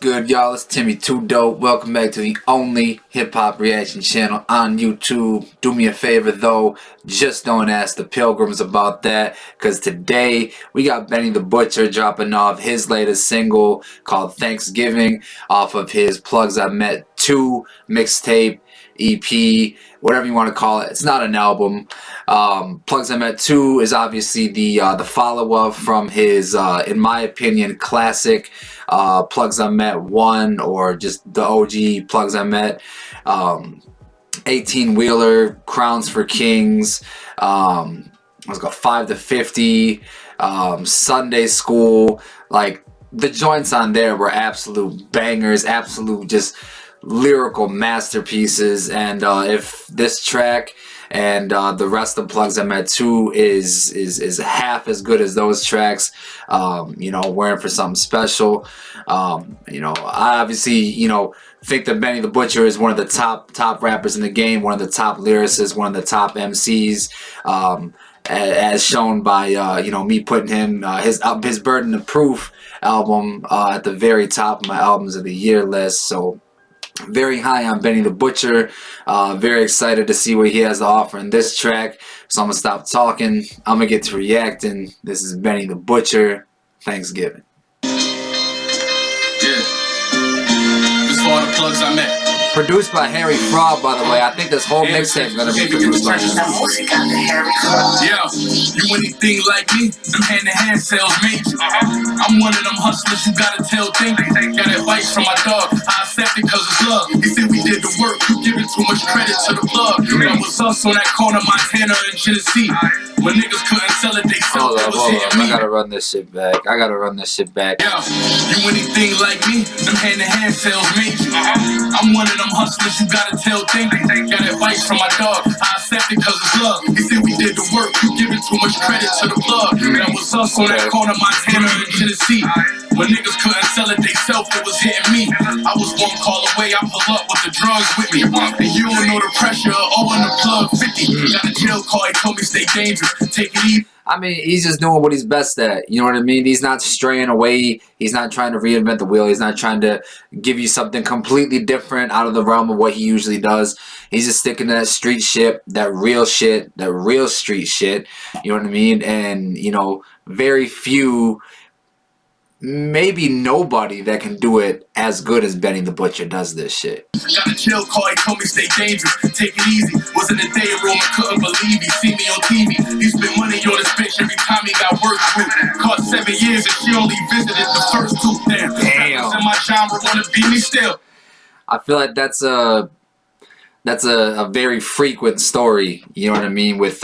good, y'all? It's Timmy Too Dope. Welcome back to the only hip-hop reaction channel on YouTube. Do me a favor, though. Just don't ask the Pilgrims about that, because today we got Benny the Butcher dropping off his latest single called Thanksgiving off of his Plugs I Met 2 mixtape, EP, whatever you want to call it. It's not an album. Plugs I Met 2 is obviously the follow-up from his, in my opinion, classic Plugs I Met 1, or just the OG Plugs I Met. 18-wheeler, Crowns for Kings, let's go 5 to 50, Sunday School. Like, the joints on there were absolute bangers, absolute just lyrical masterpieces. And if this track and the rest of Plugs I Met 2 is half as good as those tracks, you know, wearing for something special. You know, I obviously, think that Benny the Butcher is one of the top rappers in the game, one of the top lyricists, one of the top MCs, as shown by me putting him his Burden of Proof album at the very top of my albums of the year list. So very high on Benny the Butcher. Very excited to see what he has to offer in this track. So I'm gonna stop talking. I'm gonna get to reacting. This is Benny the Butcher, Thanksgiving. Yeah. This for all the plugs I met. Produced by Harry Fraud, by the way. I think this whole mixtape is gonna be produced by him. Yeah, you anything like me? Them hand-to-hand sales major. I'm one of them hustlers you gotta tell things. Got advice from my dog. I accept it cause it's love. He said we did the work. You giving too much credit to the plug. That was us on that corner, Montana and Tennessee. When niggas couldn't sell it, they sold it. Hold up. I gotta run this shit back. Yeah, you anything like me? Them hand-to-hand sales major. I'm one of them hustlers you gotta tell things. Got advice from my dog. I accept it cause it's love. He said we did the work. You giving too much credit to the plug. That was us on that corner, Montana and Tennessee. When niggas couldn't sell it, they self, it was hitting me. I was one call away, I pull up with the drugs with me. And you don't know the pressure of owing the plug 50. Got a jail call, he told me stay dangerous. Take it easy. I mean, he's just doing what he's best at. You know what I mean? He's not straying away. He's not trying to reinvent the wheel. He's not trying to give you something completely different out of the realm of what he usually does. He's just sticking to that street shit, that real street shit. You know what I mean? And, very few, maybe nobody that can do it as good as Benny the Butcher does this shit. Got a chill call, he told me stay dangerous, take it easy. Was in the day room, I couldn't believe he see me on TV. He spent money on this bitch every time he got work through. Caught 7 years and she only visited the first 2. Damn. In my genre, wanna beat me still. I feel like that's a very frequent story, you know what I mean, with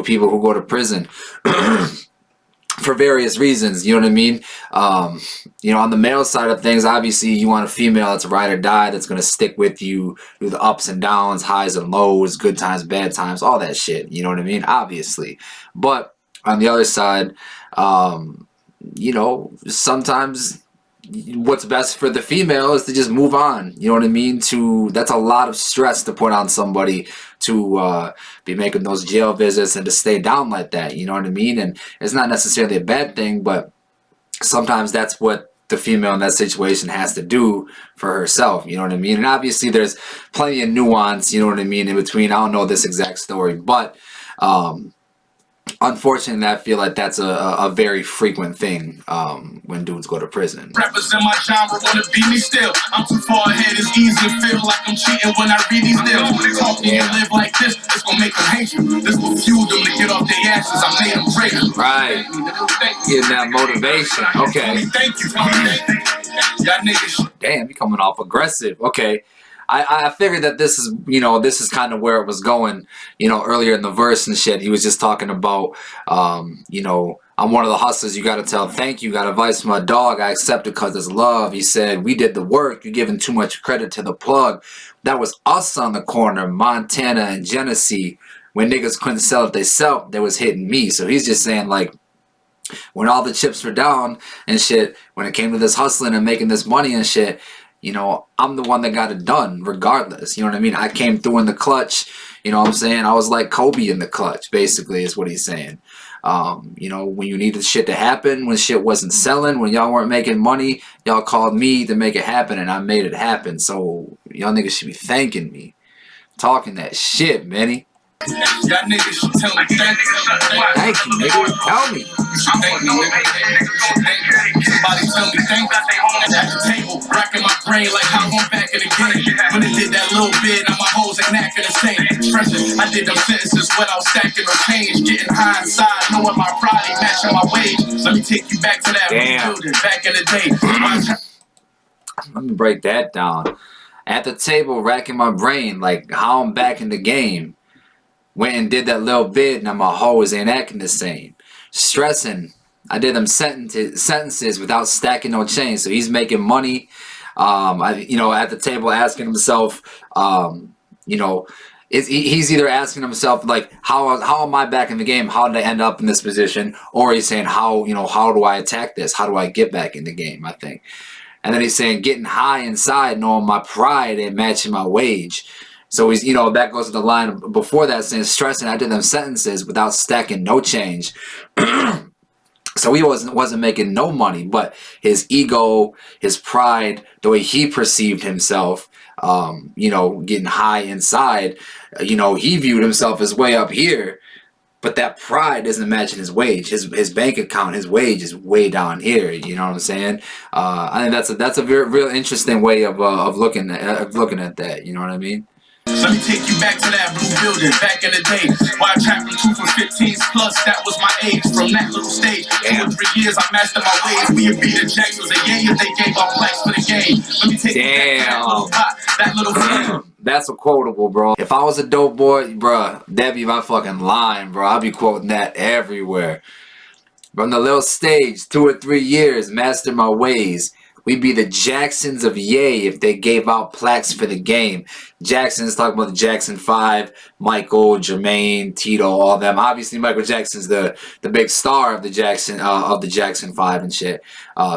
people who go to prison. For various reasons, you know what I mean? On the male side of things, obviously you want a female that's a ride or die, that's going to stick with you through the ups and downs, highs and lows, good times, bad times, all that shit, you know what I mean? Obviously. But on the other side, sometimes what's best for the female is to just move on, you know what I mean? That's a lot of stress to put on somebody to be making those jail visits and to stay down like that, you know what I mean? And it's not necessarily a bad thing, but sometimes that's what the female in that situation has to do for herself, you know what I mean? And obviously there's plenty of nuance, you know what I mean, in between. I don't know this exact story, but unfortunately, I feel like that's a very frequent thing when dudes go to prison. Rappers in my genre wanna beat me still. I'm too far ahead, it's easy to feel like I'm cheating when I read these deals. Talking and live like this, it's gonna make them hate you. This will fuel them to get off their asses. I made them greater. Right. Getting that motivation. Okay. Thank you. Y'all niggas. Damn, you coming off aggressive. Okay. I figured that this is kind of where it was going, earlier in the verse and shit. He was just talking about, I'm one of the hustlers you gotta tell thank you, got advice from my dog, I accept it cause it's love. He said, we did the work, you're giving too much credit to the plug. That was us on the corner, Montana and Tennessee. When niggas couldn't sell it they self, they was hitting me. So he's just saying, like, when all the chips were down and shit, when it came to this hustling and making this money and shit, I'm the one that got it done regardless. You know what I mean? I came through in the clutch. You know what I'm saying? I was like Kobe in the clutch, basically, is what he's saying. You know, when you needed shit to happen, when shit wasn't selling, when y'all weren't making money, y'all called me to make it happen, and I made it happen. So y'all niggas should be thanking me. Talking that shit, Manny. Y'all niggas should tell me thank you. Thank you, nigga. Tell me. Thank me, nigga. Somebody tell me thank you. At the table, racking my brain like how I'm back in the game. When it did that little bit, now my hoes ain't acting the same. Stressing, I did them sentences without stacking no change. Getting high inside, knowing my pride ain't matching my wage. Let me take you back to that building back in the day. Let me break that down. At the table, racking my brain like how I'm back in the game. Went and did that little bit, now my hoes ain't acting the same. Stressing, I did them sentences without stacking no change. So he's making money. You know, at the table asking himself, you know, he's either asking himself like, how am I back in the game? How did I end up in this position? Or he's saying, how do I attack this? How do I get back in the game? I think. And then he's saying, getting high inside, knowing my pride ain't matching my wage. So he's, you know, that goes to the line before that saying, stressing, I did them sentences without stacking no change. So he wasn't making no money, but his ego, his pride, the way he perceived himself, you know, getting high inside, you know, he viewed himself as way up here, but that pride isn't matching his wage. His bank account, his wage is way down here. You know what I'm saying? I think that's a very real interesting way of looking at that. You know what I mean? Let me take you back to that blue building back in the day. Why I trapped from 2 for 15s plus, that was my age. From that little stage, 2 or 3 years I mastered my ways. We would be the Jacksons and if they gave up plaques for the game. Let me take you back to that little pot, that little flame. That's a quotable, bro. If I was a dope boy, bro, that'd be my fucking line, bro. I'd be quoting that everywhere. From the little stage, 2 or 3 years, mastered my ways. We'd be the Jacksons of Yay if they gave out plaques for the game. Jackson's talking about the Jackson 5, Michael, Jermaine, Tito, all them. Obviously, Michael Jackson's the big star of the Jackson 5 and shit.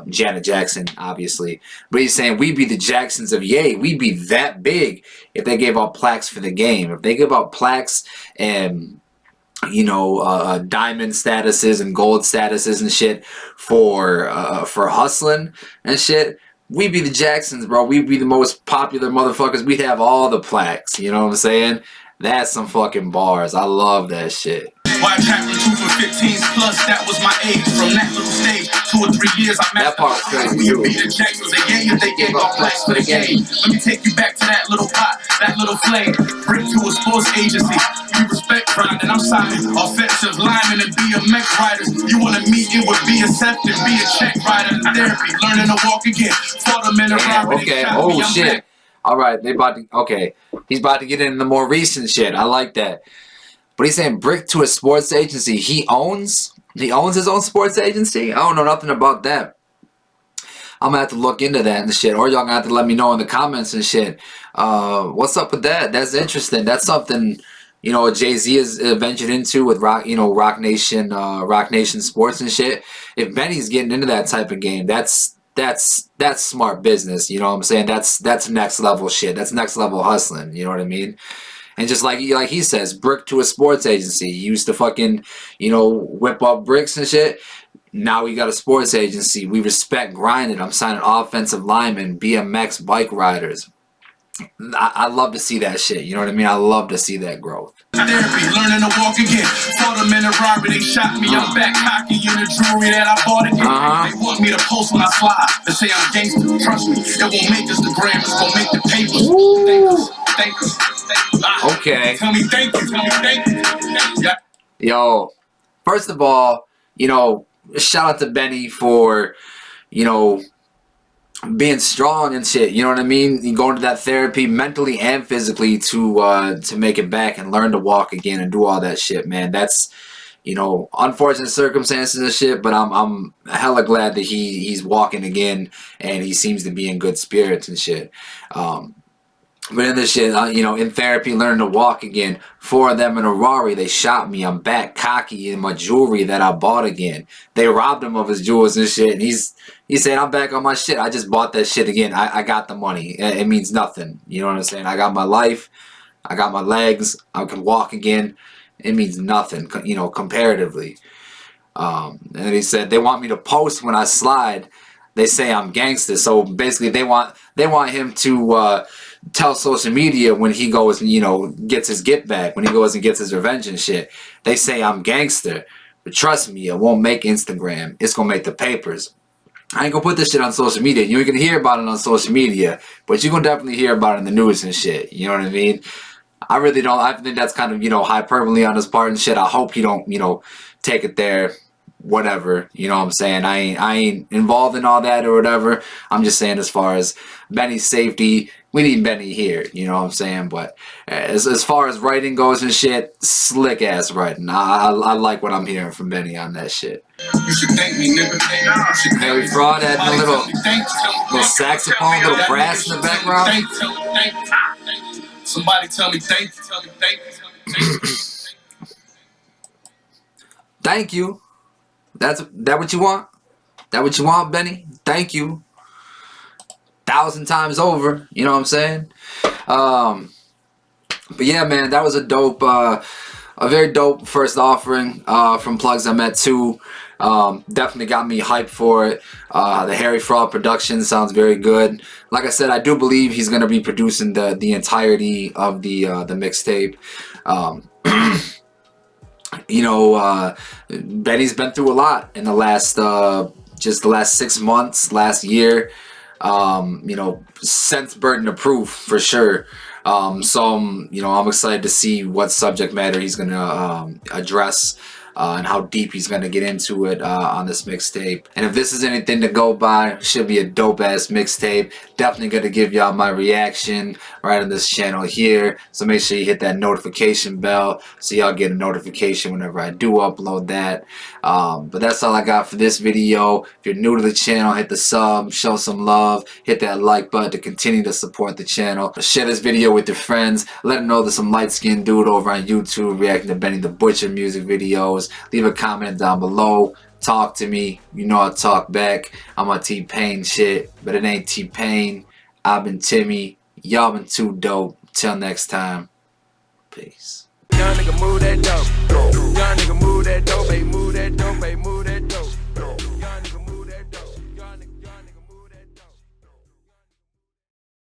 Janet Jackson, obviously. But he's saying we'd be the Jacksons of Yay. We'd be that big if they gave out plaques for the game. If they give out plaques and, you know, diamond statuses and gold statuses and shit for hustling and shit, we'd be the Jacksons, bro. We'd be the most popular motherfuckers. We'd have all the plaques. You know what I'm saying? That's some fucking bars. I love that shit. Why I trapped from 2 for 15s plus, that was my age. From that little stage, 2 or 3 years I mastered my ways. We would be the Jacksons and if they gave up plaques for the game. Let me take you back to that little pot, that little flame. Bring to a sports agency. We respect grinding. I'm signing offensive linemen and BMX riders. You wanna meet it with BSF and be a check rider in therapy. Learning to walk again. Fought them in a robbery. Okay. Oh shit. All right. He's about to get into the more recent shit. I like that. But he's saying brick to a sports agency. He owns his own sports agency? I don't know nothing about that. I'm gonna have to look into that and shit. Or y'all gonna have to let me know in the comments and shit. What's up with that? That's interesting. That's something, you know, Jay-Z has ventured into with Rock Nation Sports and shit. If Benny's getting into that type of game, that's smart business. You know what I'm saying? That's next level shit. That's next level hustling. You know what I mean? And just like he says, brick to a sports agency. He used to fucking, you know, whip up bricks and shit. Now we got a sports agency. We respect grinding. I'm signing offensive linemen, BMX bike riders. I love to see that shit. You know what I mean? I love to see that growth. Therapy, learning to walk again. Fought them in a robbery, they shot me. I'm back cocky in the jewelry that I bought again. They want me to post when I slide. They say I'm gangster. Trust me, it won't make us the gram. It's gonna make the papers. Thank you. Okay. Tell me thank you. Yeah. Yo, first of all, you know, shout out to Benny for, you know, being strong and shit. You know what I mean? You going to that therapy mentally and physically to make it back and learn to walk again and do all that shit, man. That's, you know, unfortunate circumstances and shit, but I'm hella glad that he's walking again and he seems to be in good spirits and shit. But in this shit, you know, in therapy, learning to walk again. 4 of them in a Rari, they shot me. I'm back cocky in my jewelry that I bought again. They robbed him of his jewels and shit. And he said, I'm back on my shit. I just bought that shit again. I got the money. It means nothing. You know what I'm saying? I got my life. I got my legs. I can walk again. It means nothing, you know, comparatively. And then he said they want me to post when I slide. They say I'm gangster. So basically, they want him to tell social media when he goes and, you know, gets his get back, when he goes and gets his revenge and shit. They say I'm gangster. But trust me, it won't make Instagram. It's gonna make the papers. I ain't gonna put this shit on social media. You ain't gonna hear about it on social media, but you're gonna definitely hear about it in the news and shit. You know what I mean? I really don't. I think that's kind of, you know, hyperbole on his part and shit. I hope you don't, you know, take it there. Whatever, you know what I'm saying? I ain't involved in all that or whatever. I'm just saying, as far as Benny's safety, we need Benny here. You know what I'm saying? But as far as writing goes and shit, slick ass writing. I like what I'm hearing from Benny on that shit. You should thank me, nigga. Harry Fraud had a little saxophone, little brass in the background. Somebody tell me thank you. Thank you. That what you want? That what you want, Benny? Thank you. 1,000 times over. You know what I'm saying? But yeah, man, that was a dope, a very dope first offering from Plugs I Met 2. Definitely got me hyped for it. The Harry Fraud production sounds very good. Like I said, I do believe he's gonna be producing the entirety of the mixtape. You know, Benny's been through a lot in the last, just the last 6 months, last year. You know, since Burden of Proof, for sure. So, you know, I'm excited to see what subject matter he's gonna address. And how deep he's gonna get into it on this mixtape. And if this is anything to go by, should be a dope ass mixtape. Definitely gonna give y'all my reaction right on this channel here. So make sure you hit that notification bell so y'all get a notification whenever I do upload that. But that's all I got for this video. If you're new to the channel, hit the sub, show some love, hit that like button to continue to support the channel. Share this video with your friends. Let them know there's some light-skinned dude over on YouTube reacting to Benny the Butcher music videos. Leave a comment down below. Talk to me. You know I talk back. I'm on T-Pain shit, but it ain't T-Pain. I've been Timmy. Y'all been too dope. Till next time. Peace. Young nigga move that dope. Young nigga move that dope. Move that dope. Move